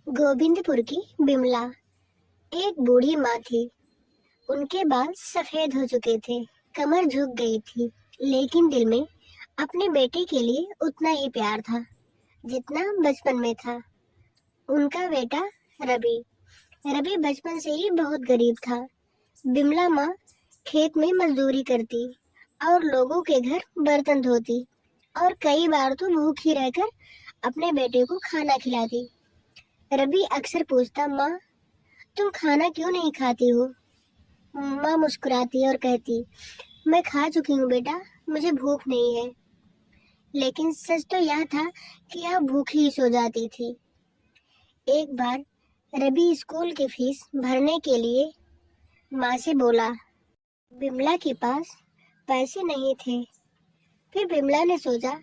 गोविंदपुर की बिमला एक बूढ़ी माँ थी। उनके बाल सफेद हो चुके थे, कमर झुक गई थी, लेकिन दिल में अपने बेटे के लिए उतना ही प्यार था जितना बचपन में था। उनका बेटा रवि रवि बचपन से ही बहुत गरीब था। बिमला माँ खेत में मजदूरी करती और लोगों के घर बर्तन धोती और कई बार तो भूखी रहकर अपने बेटे को खाना खिलाती। रवि अक्सर पूछता, माँ तुम खाना क्यों नहीं खाती हो? माँ मुस्कुराती और कहती, मैं खा चुकी हूँ बेटा, मुझे भूख नहीं है। लेकिन सच तो यह था कि वह भूखी ही सो जाती थी। एक बार रवि स्कूल की फीस भरने के लिए माँ से बोला। बिमला के पास पैसे नहीं थे। फिर बिमला ने सोचा,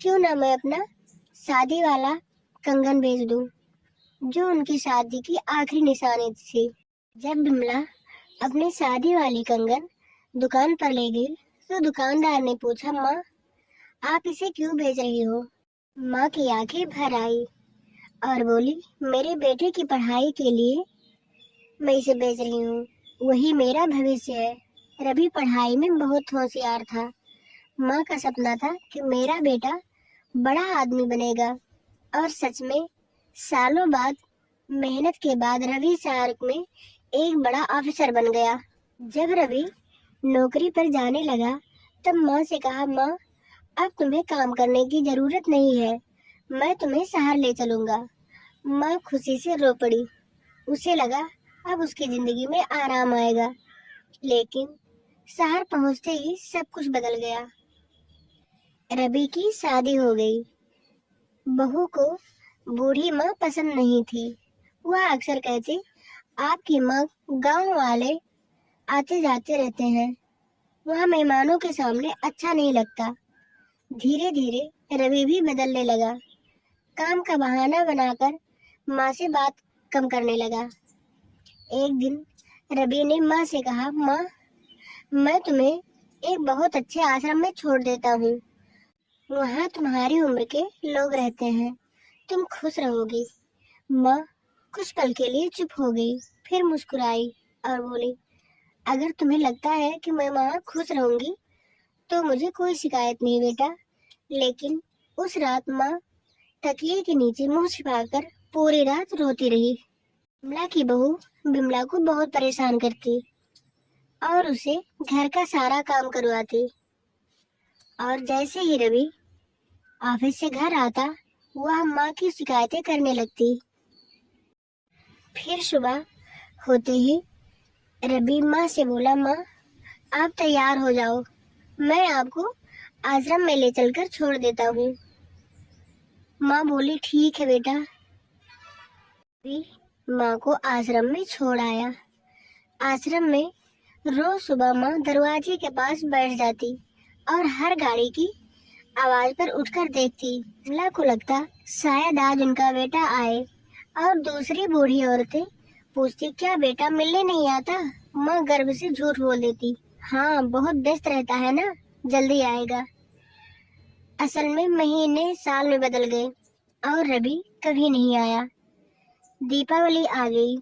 क्यों ना मैं अपना शादी वाला कंगन बेच दूं, जो उनकी शादी की आखिरी निशानी थी। जब बिमला अपनी शादी वाली कंगन दुकान पर ले गई तो दुकानदार ने पूछा, माँ आप इसे क्यों बेच रही हो? माँ की आंखें भर आई और बोली, मेरे बेटे की पढ़ाई के लिए मैं इसे बेच रही हूँ। वही मेरा भविष्य है। रवि पढ़ाई में बहुत होशियार था। माँ का सपना था कि मेरा बेटा बड़ा आदमी बनेगा, और सच में सालों बाद मेहनत के बाद रवि शार्क में एक बड़ा ऑफिसर बन गया। जब रवि नौकरी पर जाने लगा तब माँ से कहा, माँ अब तुम्हें काम करने की जरूरत नहीं है, मैं तुम्हें शहर ले चलूंगा। माँ खुशी से रो पड़ी। उसे लगा अब उसकी जिंदगी में आराम आएगा। लेकिन शहर पहुंचते ही सब कुछ बदल गया। रवि की शादी हो गई। बहू को बूढ़ी माँ पसंद नहीं थी। वह अक्सर कहती, आपकी माँ गांव वाले आते जाते रहते हैं, वहाँ मेहमानों के सामने अच्छा नहीं लगता। धीरे धीरे रवि भी बदलने लगा। काम का बहाना बनाकर माँ से बात कम करने लगा। एक दिन रवि ने माँ से कहा, माँ मैं तुम्हें एक बहुत अच्छे आश्रम में छोड़ देता हूँ। वहाँ तुम्हारी उम्र के लोग रहते हैं, तुम खुश रहोगी। माँ कुछ पल के लिए चुप हो गई, फिर मुस्कुराई और बोली, अगर तुम्हें लगता है कि मैं वहाँ खुश रहूंगी तो मुझे कोई शिकायत नहीं बेटा। लेकिन उस रात माँ तकिए के नीचे मुंह छिपाकर पूरी रात रोती रही। बिमला की बहू बिमला को बहुत परेशान करती और उसे घर का सारा काम करवाती। और जैसे ही रवि ऑफिस से घर आता, वह माँ की शिकायतें करने लगती। फिर सुबह होते ही रवि माँ से बोला, माँ आप तैयार हो जाओ, मैं आपको आश्रम में ले चलकर छोड़ देता हूँ। माँ बोली, ठीक है बेटा। रवि माँ को आश्रम में छोड़ आया। आश्रम में रोज सुबह माँ दरवाजे के पास बैठ जाती और हर गाड़ी की आवाज पर उठकर देखती। बिमला को लगता शायद आज उनका बेटा आए, और दूसरी बूढ़ी औरतें पूछती, क्या बेटा मिलने नहीं आता? माँ गर्व से झूठ बोल देती, हाँ बहुत व्यस्त रहता है ना, जल्दी आएगा। असल में महीने साल में बदल गए और रवि कभी नहीं आया। दीपावली आ गई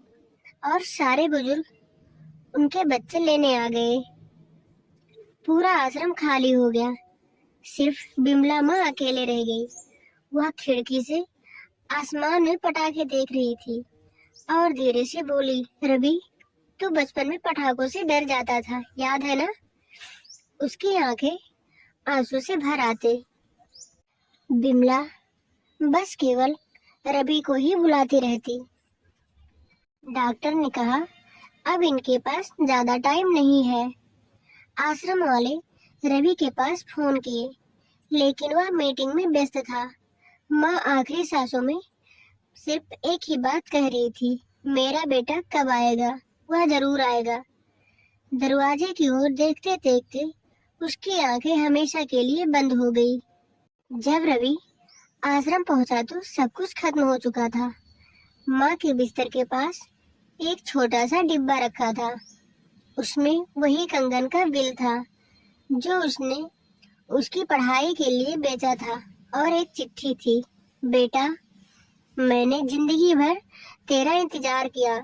और सारे बुजुर्ग उनके बच्चे लेने आ गए। पूरा आश्रम खाली हो गया। सिर्फ बिमला माँ अकेले रह गई। वह खिड़की से आसमान में पटाखे देख रही थी और धीरे से बोली, रवि तू बचपन में पटाखों से डर जाता था, याद है ना? उसकी आंखें आंसू से भर आते। बिमला बस केवल रवि को ही बुलाती रहती। डॉक्टर ने कहा, अब इनके पास ज्यादा टाइम नहीं है। आश्रम वाले रवि के पास फोन किए, लेकिन वह मीटिंग में व्यस्त था। माँ आखिरी सांसों में सिर्फ एक ही बात कह रही थी, मेरा बेटा कब आएगा? वह जरूर आएगा। दरवाजे की ओर देखते देखते उसकी आंखें हमेशा के लिए बंद हो गई। जब रवि आश्रम पहुंचा तो सब कुछ खत्म हो चुका था। माँ के बिस्तर के पास एक छोटा सा डिब्बा रखा था। उसमें वही कंगन का बिल था जो उसने उसकी पढ़ाई के लिए बेचा था, और एक चिट्ठी थी, बेटा मैंने जिंदगी भर तेरा इंतजार किया,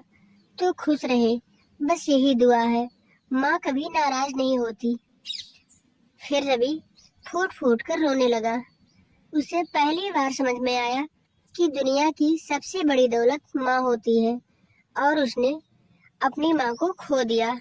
तू खुश रहे, बस यही दुआ है। माँ कभी नाराज नहीं होती। फिर रवि फूट फूट कर रोने लगा। उसे पहली बार समझ में आया कि दुनिया की सबसे बड़ी दौलत माँ होती है और उसने अपनी माँ को खो दिया।